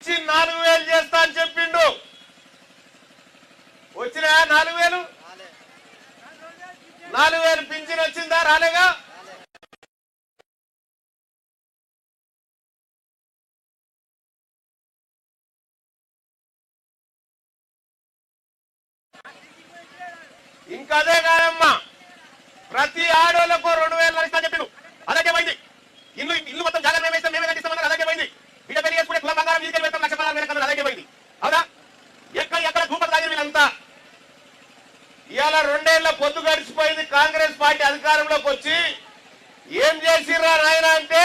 Pension 4000 చేస్తా అని చెప్పిండు. వచ్చినా 4000? 4000 పింఛన్ వచ్చిందా? రాలేగా. ఇంకా అదే కాదమ్మా, ప్రతి ఆడోళ్ళకు 2000 ఇస్తా చెప్పిండు. అలాగే పోయింది. ఇల్లు మొత్తం జాగ్రత్త మేమే ఇస్తాం, మేమే కట్టిస్తామన్నారు. అలాగే పోయింది. బిడ్డ పెళ్లి చేసుకునే కుల బంగారం వీధికి వెళ్తాం, 1,16,000 అలాగే పోయింది. అవునా? ఎక్కడ ధూపం తాగిన వీళ్ళంతా. ఇవాళ 2 ఏళ్ల పొద్దు గడిచిపోయింది. కాంగ్రెస్ పార్టీ అధికారంలోకి వచ్చి ఏం చేసిర్రా నాయన అంటే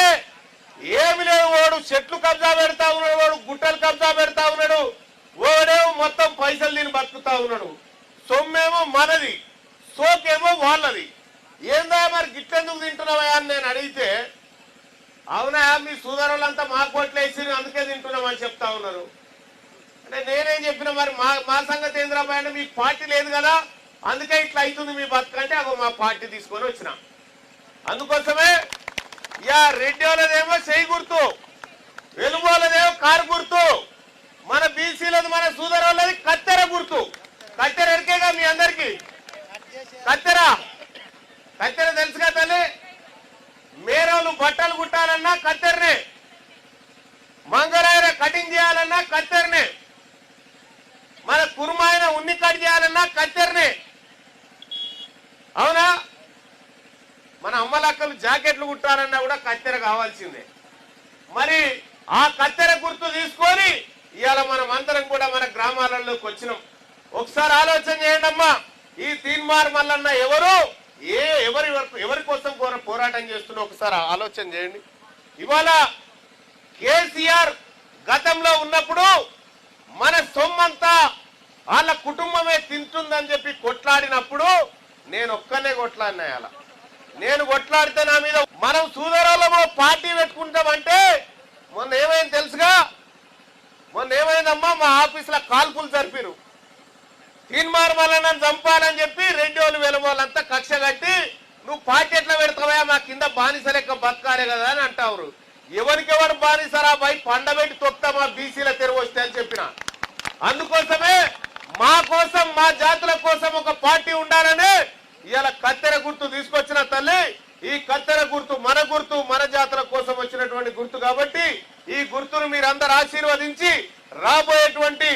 ఏమి లేవు. వాడు చెట్లు కబ్జా పెడతా ఉన్నాడు, వాడు గుట్టలు కబ్జా పెడతా ఉన్నాడు, వాడేమో మొత్తం పైసలు తిని బతుకుతా ఉన్నాడు. సొమ్మేమో మనది, సోకేమో వాళ్ళది. ఏందా మరి గిట్టెందుకు తింటున్నావా అని నేను అడిగితే, అవునా మీ సోదరులంతా మా కోట్లు వేసి అందుకే తింటున్నామని చెప్తా ఉన్నారు. అంటే నేనేం చెప్పినా మరి మా సంగతి ఏంద్రాబాయ్ అంటే మీకు పార్టీ లేదు కదా, అందుకే ఇట్లా అవుతుంది మీ బతుకంటే అగో మా పార్టీ తీసుకొని వచ్చిన. అందుకోసమే రెడ్డి వాళ్ళదేమో చెయ్యి గుర్తు, వెలుగు వాళ్ళదేమో కారు గుర్తు, మన బీసీలది మన సోదరు వాళ్ళది కత్తెర గుర్తు. కత్తెర ఎరికేగా మీ అందరికి. కత్తెర తెలుసుగా తల్లి. మేరోళ్ళు బట్టలు కుట్టాలన్నా కత్తెరనే, మంగళాయన కటింగ్ చేయాలన్నా కత్తెరనే, మన కుర్మాయన ఉన్ని కట్ చేయాలన్నా కత్తెరనే. అవునా? మన అమ్మలక్కలు జాకెట్లు కుట్టాలన్నా కూడా కత్తెర కావాల్సిందే. మరి ఆ కత్తెర గుర్తు తీసుకొని ఇవాళ మనం అందరం కూడా మన గ్రామాలలోకి వచ్చినాం. ఒకసారి ఆలోచన చేయండి అమ్మా, ఈ తీన్మార్ మల్లన్న ఎవరు, ఎవరి కోసం పోరాటం చేస్తున్నా ఒకసారి ఆలోచన చేయండి. ఇవాళ కేసీఆర్ గతంలో ఉన్నప్పుడు మన సొమ్మంతా వాళ్ళ కుటుంబమే తింటుందని చెప్పి కొట్లాడినప్పుడు నేను ఒక్కనే కొట్లాడినా. అలా నేను కొట్లాడితే నా మీద మనం సూదరాలమో పార్టీ పెట్టుకుంటామంటే మొన్న ఏమైంది తెలుసుగా? మొన్న ఏమైందమ్మా, మా ఆఫీసులో కాల్పులు జరిపిరు. తీన్మార్ మల్లన్నను చంపాలని చెప్పి రెడ్డి వాళ్ళు వెలువోళ్ళంతా కక్ష కట్టి నువ్వు పార్టీ ఎట్లా పెడతావా, మా కింద బానిస లెక్క బతకాలే కదా అని అంటారు. ఎవరికెవరు బానిసరా బాయ్, పండబెట్టి తొక్తా మా బీసీల తెరువు వస్తే అని చెప్పిన. అందుకోసమే మా కోసం, మా జాతుల కోసం ఒక పార్టీ ఉండాలని ఇవాళ కత్తెర గుర్తు తీసుకొచ్చిన తల్లి. ఈ కత్తెర గుర్తు మన జాతుల కోసం వచ్చినటువంటి గుర్తు కాబట్టి ఈ గుర్తును మీరందరూ ఆశీర్వదించి రాబోయేటువంటి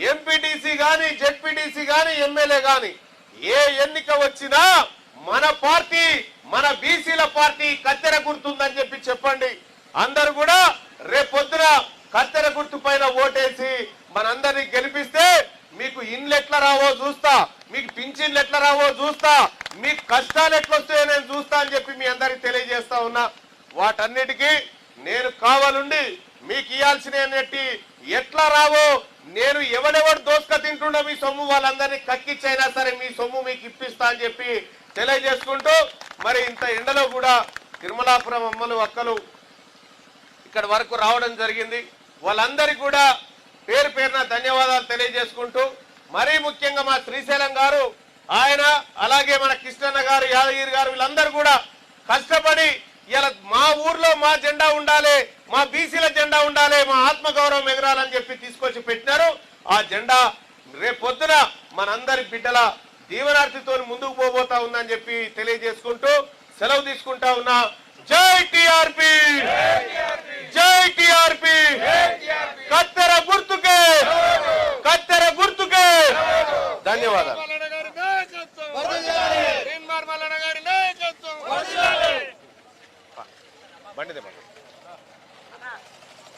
ఎంపీటీసీ గాని, జెడ్పీటీసీ గాని, ఎమ్మెల్యే గాని ఏ ఎన్నిక వచ్చినా మన పార్టీ, మన బీసీల పార్టీ కత్తెర గుర్తుందని చెప్పి చెప్పండి. అందరూ కూడా రేపొద్దున కత్తెర గుర్తు పైన ఓటేసి మనందరినీ గెలిపిస్తే మీకు ఇండ్లు ఎట్లా రావో చూస్తా, మీకు పింఛన్లు ఎట్లా రావో చూస్తా, మీకు కష్టాలు ఎట్లా వస్తాయో నేను చూస్తా అని చెప్పి మీ అందరికి తెలియజేస్తా ఉన్నా. వాటన్నిటికీ నేను కావాలండి మీకు ఇవ్వాల్సినవి ఎట్లా రావో, నేను ఎవడెవడు దోసుక తింటున్నా మీ సొమ్ము వాళ్ళందరినీ కక్కిచ్చైనా సరే మీ సొమ్ము మీకు ఇప్పిస్తా అని చెప్పి తెలియజేసుకుంటూ, మరి ఇంత ఎండలో కూడా తిరుమలాపురం అమ్మలు అక్కలు ఇక్కడ వరకు రావడం జరిగింది. వాళ్ళందరికీ కూడా పేరు పేరున ధన్యవాదాలు తెలియజేసుకుంటూ, మరీ ముఖ్యంగా మా శ్రీశైలం గారు, ఆయన అలాగే మన కృష్ణన్న గారు, యాదగిరి గారు, వీళ్ళందరూ కూడా కష్టపడి ఇలా మా ఊర్లో మా జెండా ఉండాలి, మా బీసీల జెండా ఉండాలి, మా ఆత్మగౌరవం ఎగరాలని చెప్పి తీసుకొచ్చి పెట్టినారు. ఆ జెండా రేపొద్దున మనందరి బిడ్డల దీవనార్థితో ముందుకు పోబోతా ఉందని చెప్పి తెలియజేసుకుంటూ సెలవు తీసుకుంటా ఉన్నా. జై టీఆర్పీ, జై టీఆర్పీ, కత్తెర గుర్తుకే, కత్తెర గుర్తుకే. ధన్యవాదాలు. బండిదే